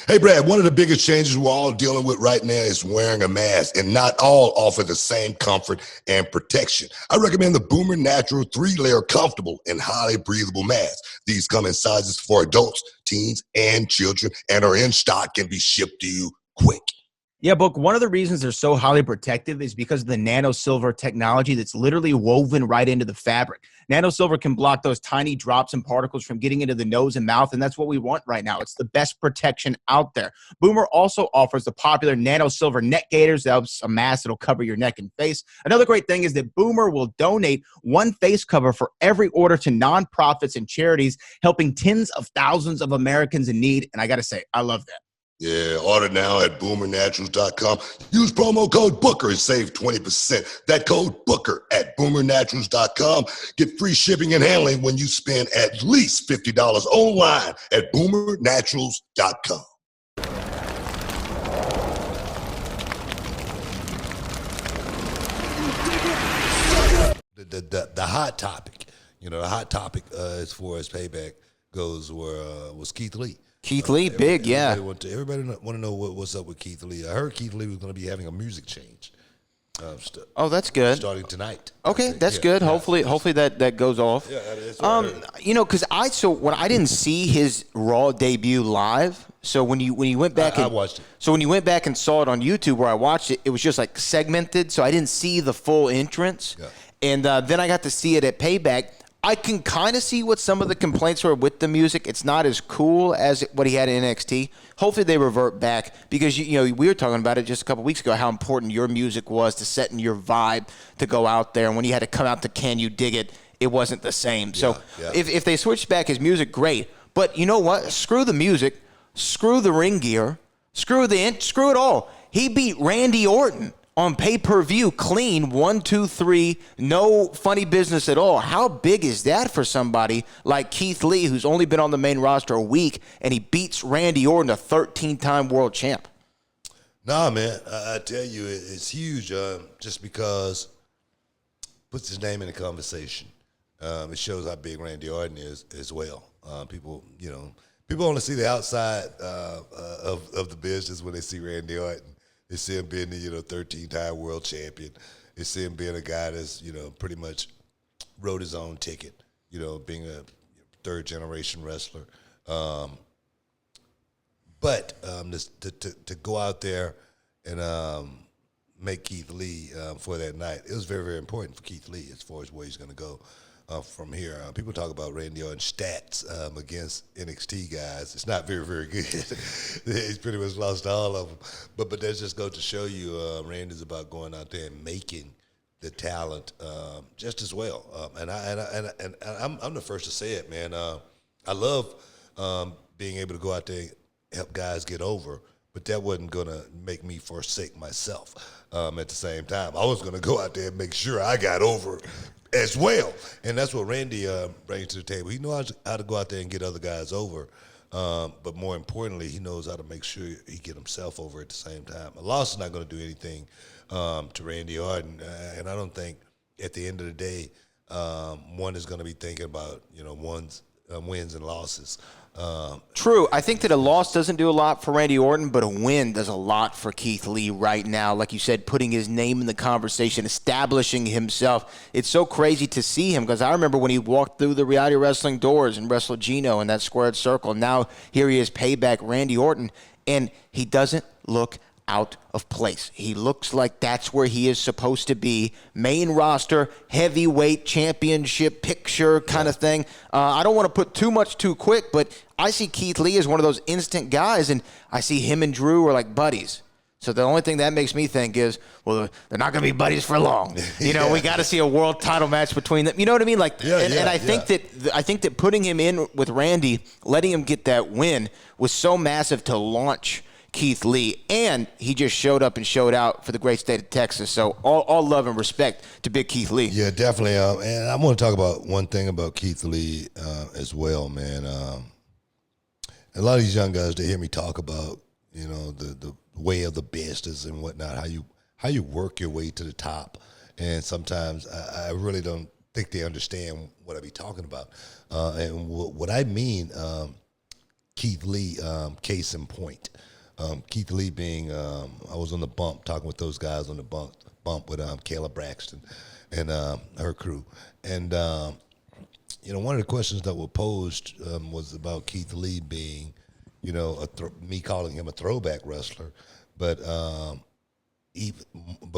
Hey, Brad, one of the biggest changes we're all dealing with right now is wearing a mask, and not all offer the same comfort and protection. I recommend the Boomer Natural 3-layer comfortable and highly breathable mask. These come in sizes for adults, teens, and children, and are in stock and be shipped to you quick. Yeah, Book, one of the reasons they're so highly protective is because of the nano silver technology that's literally woven right into the fabric. Nano silver can block those tiny drops and particles from getting into the nose and mouth, and that's what we want right now. It's the best protection out there. Boomer also offers the popular nano silver neck gaiters. That's a mask that'll cover your neck and face. Another great thing is that Boomer will donate one face cover for every order to nonprofits and charities, helping tens of thousands of Americans in need. And I got to say, I love that. Yeah, order now at boomernaturals.com. Use promo code Booker and save 20%. That code Booker at boomernaturals.com. Get free shipping and handling when you spend at least $50 online at boomernaturals.com. The hot topic, the hot topic as far as payback goes was Keith Lee. Keith Lee, big, yeah. Everybody want to know what's up with Keith Lee. I heard Keith Lee was going to be having a music change. Oh, that's good. Starting tonight. Okay, that's good. Yeah. Hopefully that goes off. Yeah, that's what because I didn't see his Raw debut live. So when you went back, I watched it. So when you went back and saw it on YouTube, where I watched it, it was just like segmented. So I didn't see the full entrance. Yeah. And then I got to see it at Payback. I can kind of see what some of the complaints were with the music. It's not as cool as what he had in NXT. Hopefully they revert back because, we were talking about it just a couple weeks ago, how important your music was to setting your vibe to go out there. And when you had to come out to Can You Dig It, it wasn't the same. So if they switched back his music, great. But you know what? Screw the music. Screw the ring gear. Screw it all. He beat Randy Orton on pay-per-view, clean, 1, 2, 3, no funny business at all. How big is that for somebody like Keith Lee, who's only been on the main roster a week, and he beats Randy Orton, a 13-time world champ? Nah, man, I tell you, it's huge just because it puts his name in the conversation. It shows how big Randy Orton is as well. People only see the outside of the business when they see Randy Orton. They see him being the 13-time world champion. They see him being a guy that's pretty much wrote his own ticket. Being a third-generation wrestler. But to go out there and make Keith Lee for that night, it was very, very important for Keith Lee as far as where he's going to go from here. People talk about Randy Orton's stats against NXT guys. It's not very, very good. He's pretty much lost all of them. But that just goes to show you Randy's about going out there and making the talent just as well. And I'm the first to say it, man. I love being able to go out there and help guys get over, but that wasn't going to make me forsake myself at the same time. I was going to go out there and make sure I got over as well. And that's what Randy brings to the table. He knows how to go out there and get other guys over, but more importantly, he knows how to make sure he get himself over at the same time. A loss is not going to do anything to Randy Orton, and I don't think at the end of the day one is going to be thinking about one's wins and losses. True. I think that a loss doesn't do a lot for Randy Orton, but a win does a lot for Keith Lee right now. Like you said, putting his name in the conversation, establishing himself. It's so crazy to see him because I remember when he walked through the reality wrestling doors and wrestled Gino in that squared circle. Now here he is, Payback, Randy Orton, and he doesn't look out of place. He looks like that's where he is supposed to be. Main roster, heavyweight championship picture kind of thing. I don't want to put too much too quick, but I see Keith Lee as one of those instant guys, and I see him and Drew are like buddies. So the only thing that makes me think is, well, they're not going to be buddies for long. We got to see a world title match between them. You know what I mean? And I think that putting him in with Randy, letting him get that win was so massive to launch Keith Lee, and he just showed up and showed out for the great state of Texas. So all love and respect to Big Keith Lee. Yeah, definitely. And I want to talk about one thing about Keith Lee as well, man. A lot of these young guys, they hear me talk about, the way of the business and whatnot, how you work your way to the top. And sometimes I really don't think they understand what I be talking about. And what I mean Keith Lee, case in point. Keith Lee being, I was on the bump talking with those guys on the bump with Kayla Braxton and her crew. And, one of the questions that were posed was about Keith Lee being, me calling him a throwback wrestler, but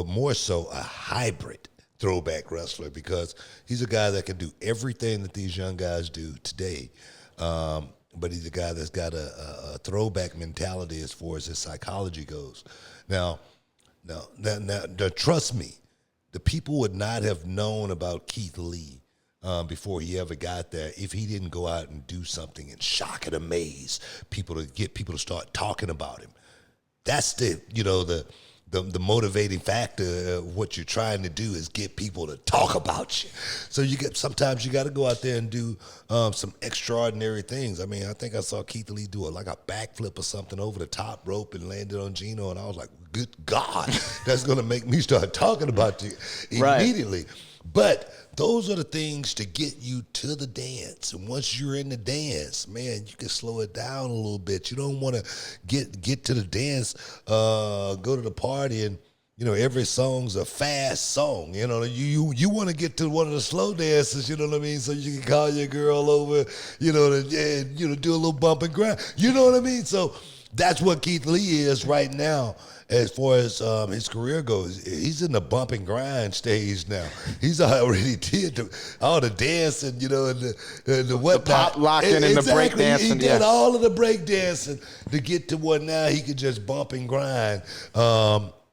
more so a hybrid throwback wrestler, because he's a guy that can do everything that these young guys do today. But he's a guy that's got a throwback mentality as far as his psychology goes. Now, trust me, the people would not have known about Keith Lee before he ever got there if he didn't go out and do something and shock and amaze people, to get people to start talking about him. That's the motivating factor of what you're trying to do is get people to talk about you. So sometimes you got to go out there and do some extraordinary things. I mean, I think I saw Keith Lee do a backflip or something over the top rope and landed on Gino, and I was like, good God, that's going to make me start talking about you immediately. Right. But those are the things to get you to the dance. And once you're in the dance, man, you can slow it down a little bit. You don't want to get to the dance, go to the party, and every song's a fast song. You want to get to one of the slow dances. You know what I mean? So you can call your girl over. Do a little bump and grind. You know what I mean? So that's what Keith Lee is right now. As far as his career goes, he's in the bump and grind stage now. He's already did all the dancing, and the whatnot. The pop locking and the break dancing. He did all of the break dancing to get to what now he could just bump and grind.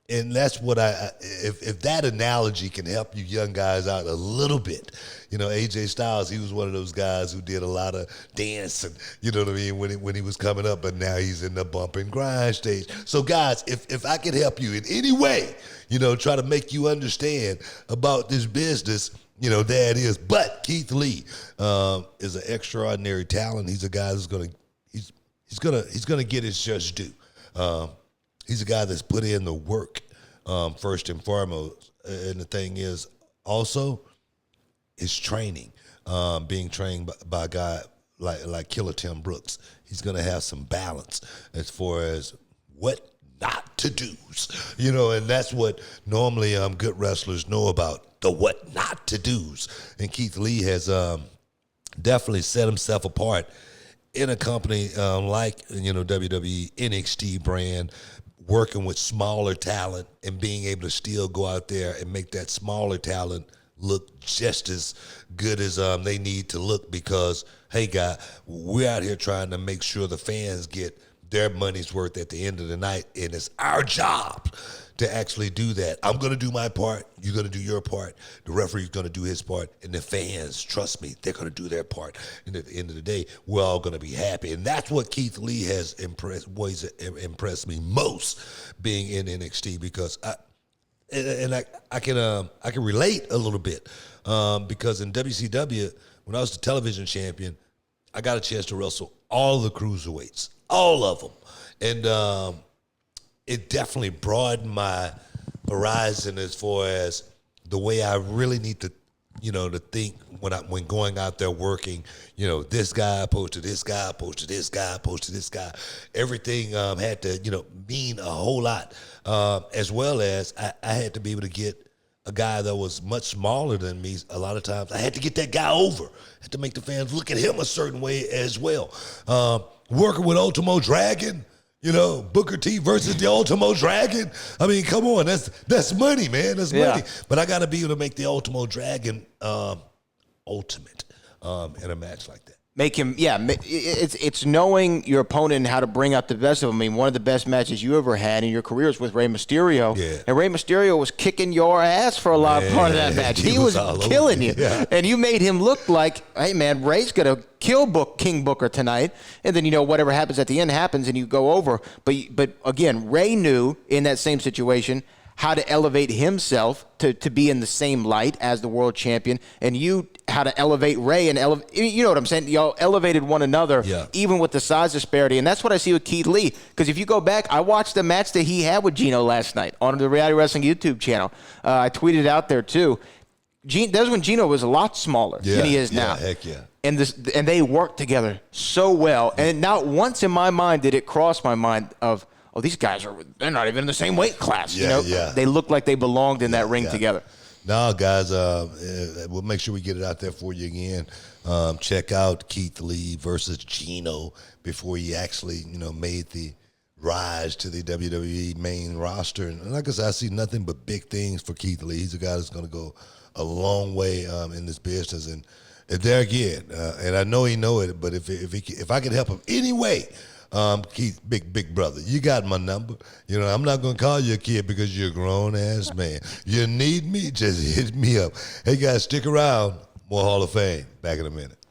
And that's what if that analogy can help you young guys out a little bit. AJ Styles, he was one of those guys who did a lot of dancing, you know what I mean, when he was coming up, but now he's in the bump and grind stage. So guys, if I can help you in any way, try to make you understand about this business, there it is. But Keith Lee is an extraordinary talent. He's a guy that's he's gonna get his just due. He's a guy that's put in the work, first and foremost. And the thing is, also, his training, being trained by a guy like Killer Tim Brooks. He's going to have some balance as far as what not to do's, and that's what normally good wrestlers know about, the what not to do's. And Keith Lee has definitely set himself apart in a company like WWE, NXT brand, working with smaller talent and being able to still go out there and make that smaller talent look just as good as they need to look, because, hey, guy, we're out here trying to make sure the fans get their money's worth at the end of the night, and it's our job to actually do that. I'm going to do my part. You're going to do your part. The referee's going to do his part. And the fans, trust me, they're going to do their part. And at the end of the day, we're all going to be happy. And that's what Keith Lee has impressed me most, being in NXT, because I can relate a little bit, because in WCW, when I was the television champion, I got a chance to wrestle all the cruiserweights, all of them. And it definitely broadened my horizon as far as the way I really need to, to think when going out there working. This guy opposed to this guy, opposed to this guy, opposed to this guy. Everything had to, mean a whole lot, as well as I had to be able to get a guy that was much smaller than me. A lot of times I had to get that guy over. I had to make the fans look at him a certain way as well. Working with Ultimo Dragon, Booker T versus the Ultimo Dragon. I mean, come on, that's money, man. That's money. But I got to be able to make the Ultimo Dragon ultimate in a match like that. Make him, it's knowing your opponent and how to bring out the best of him. I mean, one of the best matches you ever had in your career was with Rey Mysterio. Yeah. And Rey Mysterio was kicking your ass for a lot of part of that match. He was killing you. Yeah. And you made him look like, hey, man, Rey's going to kill King Booker tonight. And then, whatever happens at the end happens and you go over. But again, Rey knew in that same situation how to elevate himself to be in the same light as the world champion, and you how to elevate Rey and you know what I'm saying? Y'all elevated one another, even with the size disparity, and that's what I see with Keith Lee. Because if you go back, I watched the match that he had with Gino last night on the Reality Wrestling YouTube channel. I tweeted it out there too. That was when Gino was a lot smaller than he is now. Heck yeah. and they work together so well. And not once in my mind did it cross my mind of, oh, these guys they're not even in the same weight class. They look like they belonged in that ring together. No, guys, we'll make sure we get it out there for you again. Check out Keith Lee versus Gino before he actually, made the rise to the WWE main roster. And like I said, I see nothing but big things for Keith Lee. He's a guy that's going to go a long way in this business. And there again, and I know he know it, but if I could help him any way, Keith, big brother, you got my number. I'm not gonna call you a kid because you're a grown ass man. You need me, just hit me up. Hey guys, stick around. More Hall of Fame. Back in a minute.